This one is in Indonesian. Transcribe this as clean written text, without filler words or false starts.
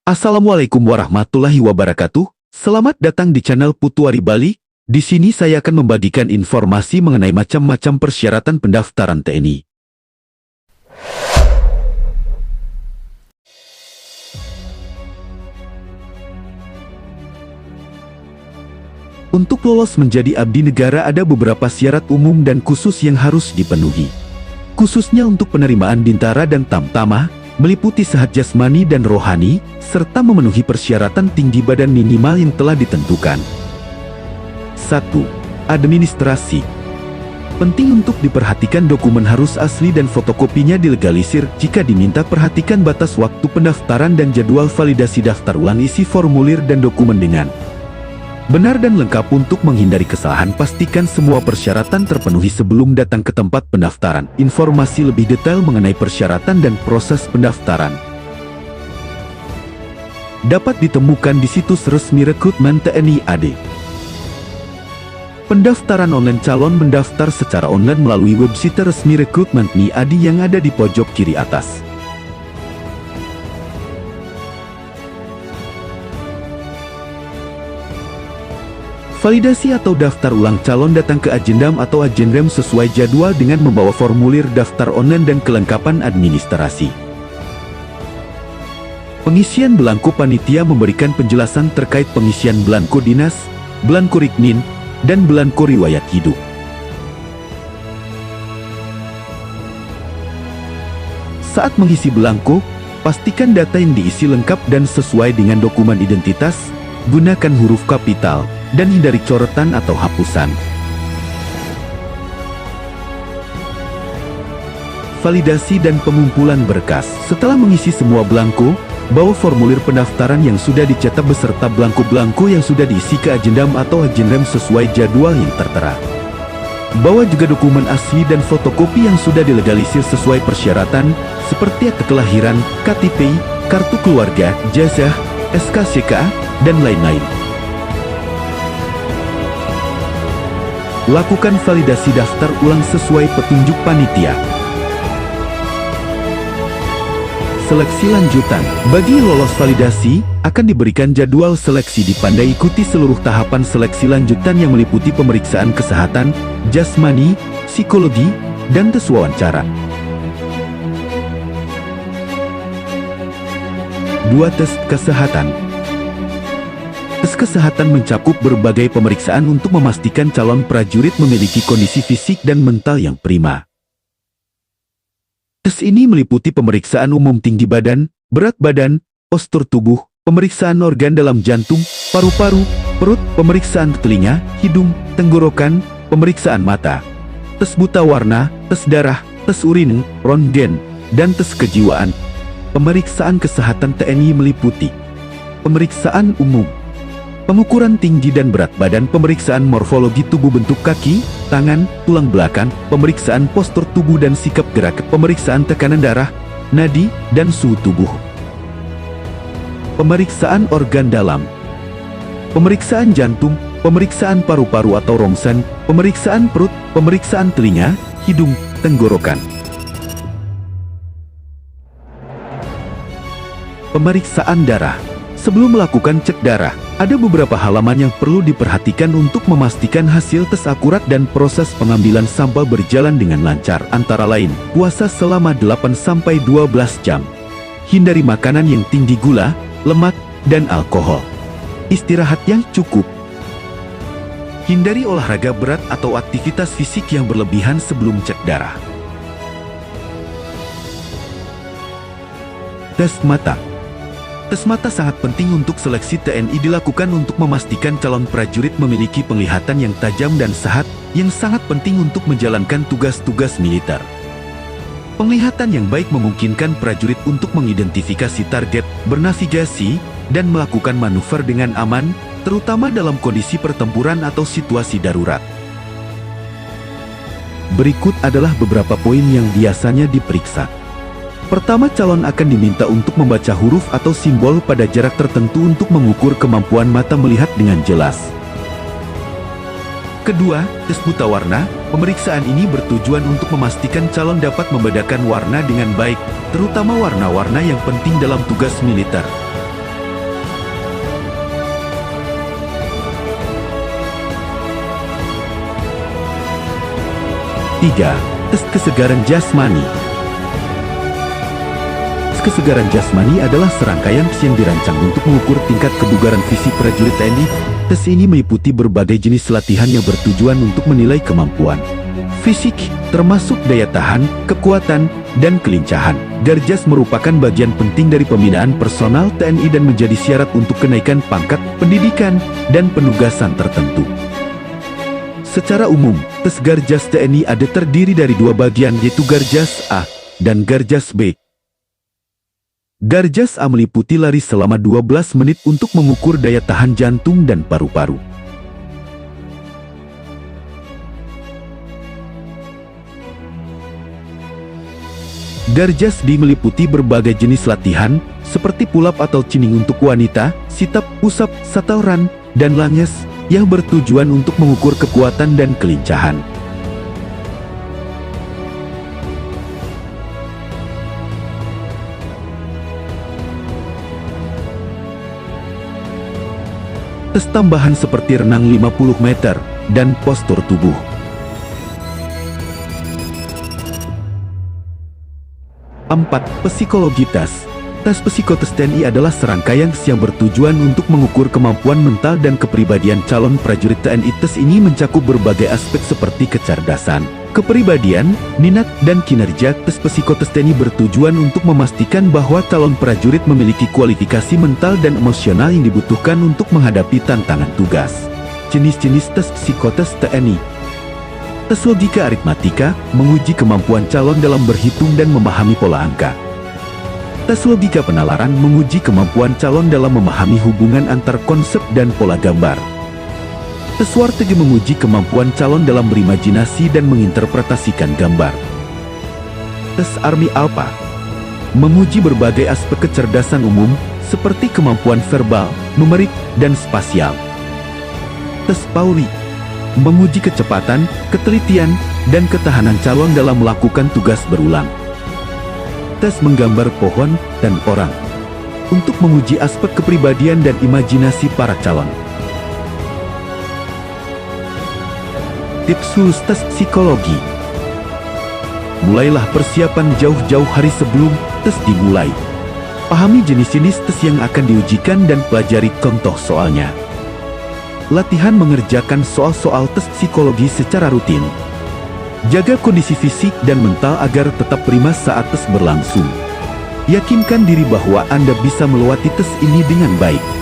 Assalamualaikum warahmatullahi wabarakatuh. Selamat datang di channel Putuari Bali. Di sini saya akan membagikan informasi mengenai macam-macam persyaratan pendaftaran TNI. Untuk lolos menjadi abdi negara ada beberapa syarat umum dan khusus yang harus dipenuhi. Khususnya untuk penerimaan bintara dan tamtama, meliputi sehat jasmani dan rohani, serta memenuhi persyaratan tinggi badan minimal yang telah ditentukan. 1. Administrasi. Penting untuk diperhatikan dokumen harus asli dan fotokopinya dilegalisir. Jika diminta, perhatikan batas waktu pendaftaran dan jadwal validasi daftar ulang. Isi formulir dan dokumen dengan benar dan lengkap. Untuk menghindari kesalahan, pastikan semua persyaratan terpenuhi sebelum datang ke tempat pendaftaran. Informasi lebih detail mengenai persyaratan dan proses pendaftaran dapat ditemukan di situs resmi rekrutmen TNI AD. Pendaftaran online. Calon mendaftar secara online melalui website resmi rekrutmen TNI AD yang ada di pojok kiri atas. Validasi atau daftar ulang. Calon datang ke agendam atau agendam sesuai jadwal dengan membawa formulir daftar online dan kelengkapan administrasi. Pengisian belangko. Panitia memberikan penjelasan terkait pengisian belangko dinas, belangko riknin, dan belangko riwayat hidup. Saat mengisi belangko, pastikan data yang diisi lengkap dan sesuai dengan dokumen identitas. Gunakan huruf kapital dan hindari coretan atau hapusan. Validasi dan pengumpulan berkas. Setelah mengisi semua belangko, bawa formulir pendaftaran yang sudah dicetak beserta belangko-belangko yang sudah diisi ke agendam atau agendam sesuai jadwal yang tertera. Bawa juga dokumen asli dan fotokopi yang sudah dilegalisir sesuai persyaratan, seperti akte kelahiran, KTP, kartu keluarga, ijazah, SKCK, dan lain-lain. Lakukan validasi daftar ulang sesuai petunjuk panitia. Seleksi lanjutan. Bagi lolos validasi, akan diberikan jadwal seleksi. Dipandai ikuti seluruh tahapan seleksi lanjutan yang meliputi pemeriksaan kesehatan, jasmani, psikologi, dan tes wawancara. 2. Tes kesehatan. Tes kesehatan mencakup berbagai pemeriksaan untuk memastikan calon prajurit memiliki kondisi fisik dan mental yang prima. Tes ini meliputi pemeriksaan umum tinggi badan, berat badan, postur tubuh, pemeriksaan organ dalam jantung, paru-paru, perut, pemeriksaan telinga, hidung, tenggorokan, pemeriksaan mata, tes buta warna, tes darah, tes urin, röntgen, dan tes kejiwaan. Pemeriksaan kesehatan TNI meliputi pemeriksaan umum, pengukuran tinggi dan berat badan, pemeriksaan morfologi tubuh, bentuk kaki, tangan, tulang belakang, pemeriksaan postur tubuh dan sikap gerak, pemeriksaan tekanan darah, nadi, dan suhu tubuh. Pemeriksaan organ dalam, pemeriksaan jantung, pemeriksaan paru-paru atau rongsen, pemeriksaan perut, pemeriksaan telinga, hidung, tenggorokan. Pemeriksaan darah. Sebelum melakukan cek darah, ada beberapa halaman yang perlu diperhatikan untuk memastikan hasil tes akurat dan proses pengambilan sampel berjalan dengan lancar. Antara lain, puasa selama 8-12 jam. Hindari makanan yang tinggi gula, lemak, dan alkohol. Istirahat yang cukup. Hindari olahraga berat atau aktivitas fisik yang berlebihan sebelum cek darah. Tes mata. Tes mata sangat penting untuk seleksi TNI, dilakukan untuk memastikan calon prajurit memiliki penglihatan yang tajam dan sehat, yang sangat penting untuk menjalankan tugas-tugas militer. Penglihatan yang baik memungkinkan prajurit untuk mengidentifikasi target, bernavigasi, dan melakukan manuver dengan aman, terutama dalam kondisi pertempuran atau situasi darurat. Berikut adalah beberapa poin yang biasanya diperiksa. Pertama, calon akan diminta untuk membaca huruf atau simbol pada jarak tertentu untuk mengukur kemampuan mata melihat dengan jelas. Kedua, tes buta warna. Pemeriksaan ini bertujuan untuk memastikan calon dapat membedakan warna dengan baik, terutama warna-warna yang penting dalam tugas militer. 3. Tes kesegaran jasmani. Kesegaran jasmani adalah serangkaian tes yang dirancang untuk mengukur tingkat kebugaran fisik prajurit TNI. Tes ini meliputi berbagai jenis latihan yang bertujuan untuk menilai kemampuan fisik, termasuk daya tahan, kekuatan, dan kelincahan. Garjas merupakan bagian penting dari pembinaan personal TNI dan menjadi syarat untuk kenaikan pangkat, pendidikan, dan penugasan tertentu. Secara umum, tes Garjas TNI ada terdiri dari dua bagian, yaitu Garjas A dan Garjas B. Garjas A meliputi lari selama 12 menit untuk mengukur daya tahan jantung dan paru-paru. Garjas B meliputi berbagai jenis latihan, seperti pull-up atau chinning untuk wanita, sit-up, push-up, shuttle run, dan lunges, yang bertujuan untuk mengukur kekuatan dan kelincahan. Tes tambahan seperti renang 50 meter, dan postur tubuh. Empat, psikologi tes. Tes psikotes TNI adalah serangkaian tes yang bertujuan untuk mengukur kemampuan mental dan kepribadian calon prajurit TNI. Tes ini mencakup berbagai aspek seperti kecerdasan, kepribadian, minat, dan kinerja. Tes psikotes TNI bertujuan untuk memastikan bahwa calon prajurit memiliki kualifikasi mental dan emosional yang dibutuhkan untuk menghadapi tantangan tugas. Jenis-jenis tes psikotes TNI. Tes logika aritmatika, menguji kemampuan calon dalam berhitung dan memahami pola angka. Tes logika penalaran, menguji kemampuan calon dalam memahami hubungan antar konsep dan pola gambar. Tes Wartegi menguji kemampuan calon dalam berimajinasi dan menginterpretasikan gambar. Tes Army Alpha menguji berbagai aspek kecerdasan umum, seperti kemampuan verbal, numerik, dan spasial. Tes Pauli menguji kecepatan, ketelitian, dan ketahanan calon dalam melakukan tugas berulang. Tes menggambar pohon dan orang untuk menguji aspek kepribadian dan imajinasi para calon. Tips lulus tes psikologi. Mulailah persiapan jauh-jauh hari sebelum tes dimulai. Pahami jenis-jenis tes yang akan diujikan dan pelajari contoh soalnya. Latihan mengerjakan soal-soal tes psikologi secara rutin. Jaga kondisi fisik dan mental agar tetap prima saat tes berlangsung. Yakinkan diri bahwa Anda bisa melewati tes ini dengan baik.